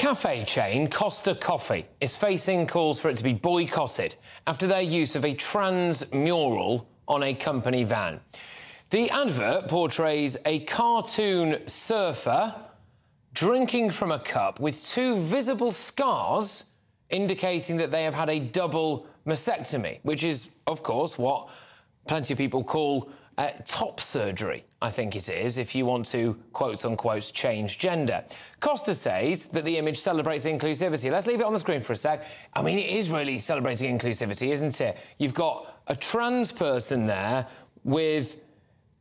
Cafe chain Costa Coffee is facing calls for it to be boycotted after their use of a trans mural on a company van. The advert portrays a cartoon surfer drinking from a cup with two visible scars indicating that they have had a double mastectomy, which is, of course, what plenty of people call top surgery, I think it is, if you want to, quote-unquote, change gender. Costa says that the image celebrates inclusivity. Let's leave it on the screen for a sec. I mean, it is really celebrating inclusivity, isn't it? You've got a trans person there with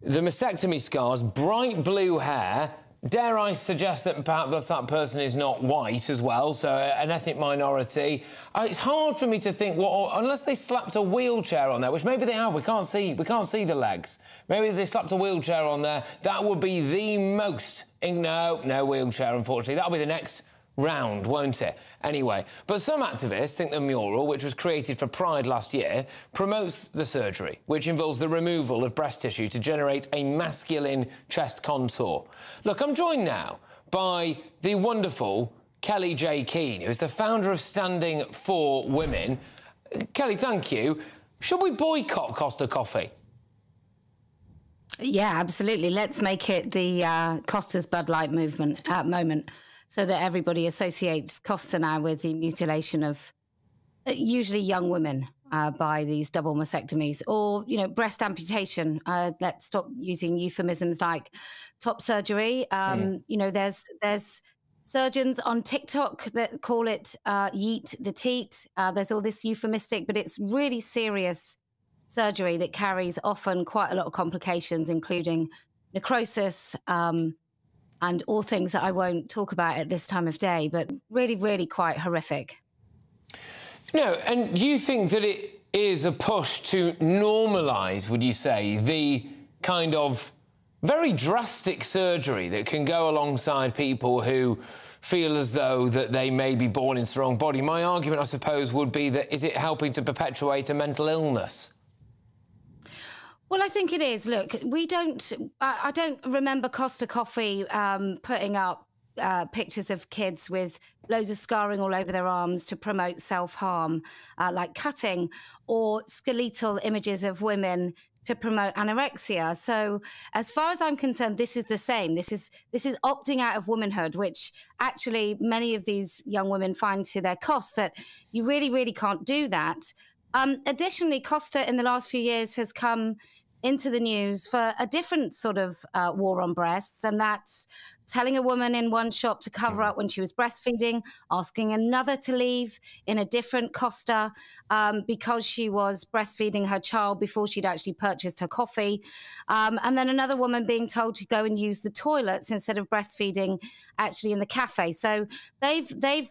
the mastectomy scars, bright blue hair. Dare I suggest that perhaps that person is not white as well, so an ethnic minority. It's hard for me to think unless they slapped a wheelchair on there, which maybe they have. We can't see the legs. Maybe they slapped a wheelchair on there. That would be the most. No wheelchair, unfortunately. That'll be the next round, won't it? Anyway, but some activists think the mural, which was created for Pride last year, promotes the surgery, which involves the removal of breast tissue to generate a masculine chest contour. Look, I'm joined now by the wonderful Kellie-Jay Keen, who is the founder of Standing for Women. Kellie, thank you. Should we boycott Costa Coffee? Yeah, absolutely. Let's make it the Costa's Bud Light moment, so that everybody associates Costa now with the mutilation of usually young women by these double mastectomies or, you know, breast amputation. Let's stop using euphemisms like top surgery. You know, there's surgeons on TikTok that call it yeet the teat. There's all this euphemistic, but it's really serious surgery that carries often quite a lot of complications, including necrosis, and all things that I won't talk about at this time of day, but really, really quite horrific. No, and you think that it is a push to normalise, would you say, the kind of very drastic surgery that can go alongside people who feel as though that they may be born into the wrong body? My argument, I suppose, would be that is it helping to perpetuate a mental illness? Well, I think it is. Look, I don't remember Costa Coffee putting up pictures of kids with loads of scarring all over their arms to promote self-harm, like cutting, or skeletal images of women to promote anorexia. So as far as I'm concerned, this is the same. This is opting out of womanhood, which actually many of these young women find to their cost that you really, really can't do that. Additionally, Costa in the last few years has come into the news for a different sort of war on breasts, and that's telling a woman in one shop to cover up when she was breastfeeding, asking another to leave in a different Costa because she was breastfeeding her child before she'd actually purchased her coffee, and then another woman being told to go and use the toilets instead of breastfeeding actually in the cafe. So they've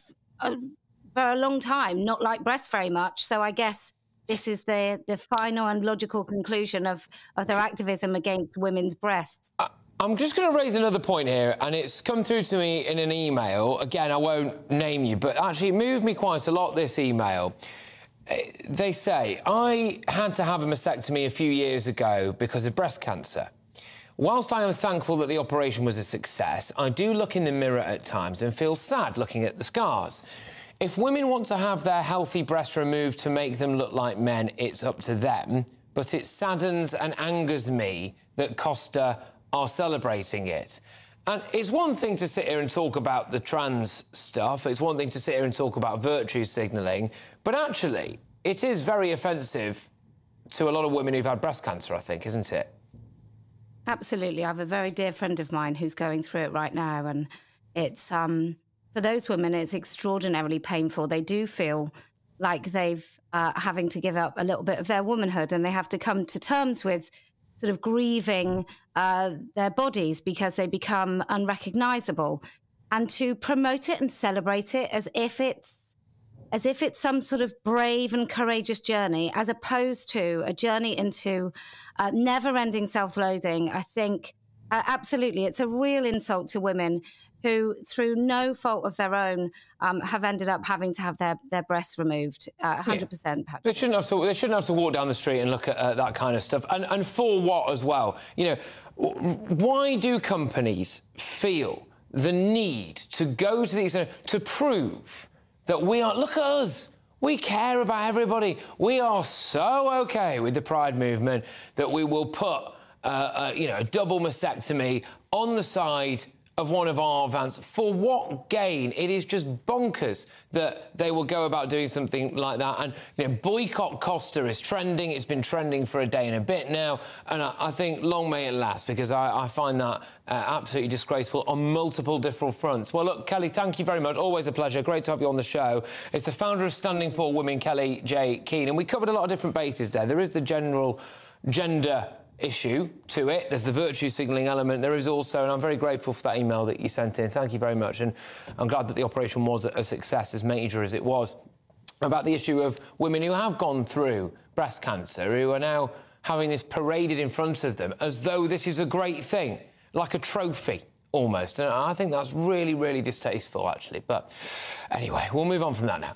for a long time not liked breasts very much. So I guess this is the final and logical conclusion of their activism against women's breasts. I'm just going to raise another point here, and it's come through to me in an email. Again, I won't name you, but actually it moved me quite a lot, this email. They say, I had to have a mastectomy a few years ago because of breast cancer. Whilst I am thankful that the operation was a success, I do look in the mirror at times and feel sad looking at the scars. If women want to have their healthy breasts removed to make them look like men, it's up to them. But it saddens and angers me that Costa are celebrating it. And it's one thing to sit here and talk about the trans stuff. It's one thing to sit here and talk about virtue signalling. But actually, it is very offensive to a lot of women who've had breast cancer, I think, isn't it? Absolutely. I have a very dear friend of mine who's going through it right now, and it's for those women, it's extraordinarily painful. They do feel like they've having to give up a little bit of their womanhood, and they have to come to terms with sort of grieving their bodies because they become unrecognizable. And to promote it and celebrate it as if it's some sort of brave and courageous journey, as opposed to a journey into never-ending self-loathing, I think absolutely it's a real insult to women who, through no fault of their own, have ended up having to have their breasts removed. 100%, Patrick. They shouldn't have to walk down the street and look at that kind of stuff. And for what as well? You know, why do companies feel the need to go to these to prove that we are, look at us, we care about everybody. We are so OK with the Pride movement that we will put, a double mastectomy on the side of one of our vans. For what gain? It is just bonkers that they will go about doing something like that. And, boycott Costa is trending. It's been trending for a day and a bit now. And I think long may it last, because I find that absolutely disgraceful on multiple different fronts. Well, look, Kelly, thank you very much. Always a pleasure. Great to have you on the show. It's the founder of Standing for Women, Kellie-Jay Keen. And we covered a lot of different bases there. There is the general gender issue to it. There's the virtue signalling element. There is also, and I'm very grateful for that email that you sent in. Thank you very much. And I'm glad that the operation was a success, as major as it was, about the issue of women who have gone through breast cancer, who are now having this paraded in front of them as though this is a great thing, like a trophy almost. And I think that's really, really distasteful, actually. But anyway, we'll move on from that now.